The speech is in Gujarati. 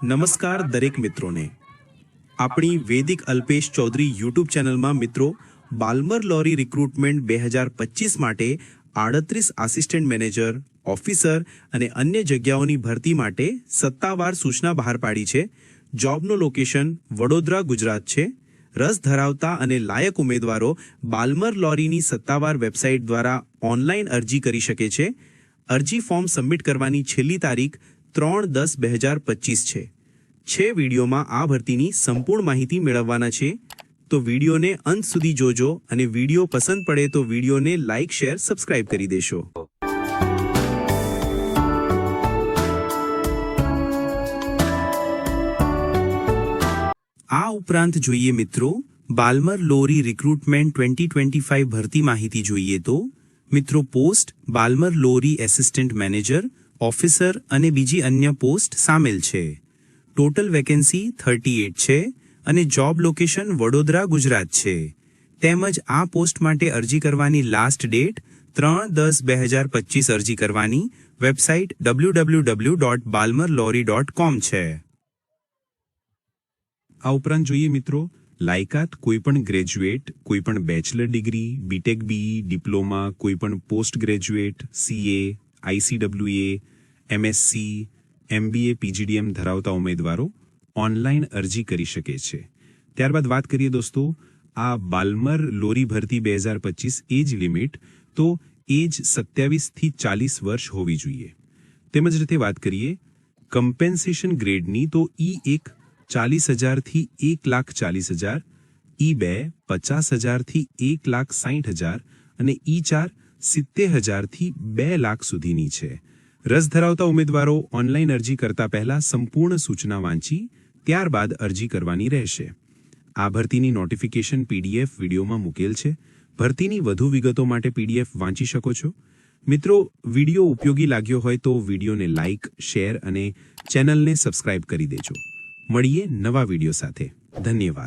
નમસ્કાર દરેક મિત્રોને આપણી વૈદિક અલ્પેશ ચૌધરી યુટ્યુબ ચેનલમાં મિત્રો બાલ્મર લોરી રિક્રુટમેન્ટ 2025 માટે 38 આસિસ્ટન્ટ મેનેજર ઓફિસર અને અન્ય જગ્યાઓની ભરતી માટે સત્તાવાર સૂચના બહાર પાડી છે। જોબનો લોકેશન વડોદરા ગુજરાત છે। રસ ધરાવતા અને લાયક ઉમેદવારો બાલ્મર લોરીની સત્તાવાર વેબસાઇટ દ્વારા ઓનલાઈન અરજી કરી શકે છે। અરજી ફોર્મ સબમિટ કરવાની છેલ્લી તારીખ 3/10/2025 છે। વિડીયોમાં આ ભરતીની સંપૂર્ણ માહિતી મેળવવાના છે, તો વિડીયોને અંત સુધી જોજો અને વિડીયો પસંદ પડે તો વિડીયોને લાઇક શેર સબસ્ક્રાઇબ કરી દેશો। આ ઉપરાંત જોઈએ મિત્રો બાલ્મર લોરી રિક્રુટમેન્ટ 2025 ભરતી માહિતી જોઈએ તો મિત્રો પોસ્ટ બાલ્મર લોરી એસિસ્ટન્ટ મેનેજર ઓફિસર અને બીજી અન્ય પોસ્ટ સામેલ છે। ટોટલ વેકેન્સી 38 છે અને જોબ લોકેશન વડોદરા ગુજરાત છે। તેમજ આ પોસ્ટ માટે અરજી કરવાની લાસ્ટ ડેટ 3/10/2025 અરજી કરવાની વેબસાઇટ www.balmerlory.com છે। આ ઉપરાંત જોઈએ મિત્રો લાયકાત કોઈપણ ગ્રેજ્યુએટ, કોઈપણ bachelor degree, BTech BE, diploma, કોઈપણ post graduate, CA, ICWA, MSc, MBA, PGDM ધરાવતા ઉમેદવારો ઓનલાઈન અરજી કરી શકે છે। ત્યારબાદ વાત કરીએ દોસ્તો આ બાલ્મર લોરી ભરતી 2025 એજ લિમિટ તો એજ 27 થી 40 વર્ષ હોવી જોઈએ। તેમજ રીતે વાત કરીએ કમ્પેન્સેશન ગ્રેડની તો E1 40,000 થી 1,40,000, E2 50,000 થી 1,60,000 અને E4 70,000 થી 2 લાખ સુધીની છે। રસ ધરાવતા ઉમેદવારો ઓનલાઈન અરજી કરતા પહેલા સંપૂર્ણ સૂચના વાંચી ત્યારબાદ અરજી કરવાની રહેશે। આ ભરતીની નોટિફિકેશન પીડીએફ વિડીયોમાં મૂકેલ છે। ભરતીની વધુ વિગતો માટે પીડીએફ વાંચી શકો છો। મિત્રો વિડીયો ઉપયોગી લાગ્યો હોય તો વિડીયોને લાઇક, શેર અને ચેનલને સબસ્ક્રાઇબ કરી દેજો। મળીએ નવા વિડીયો સાથે। ધન્યવાદ।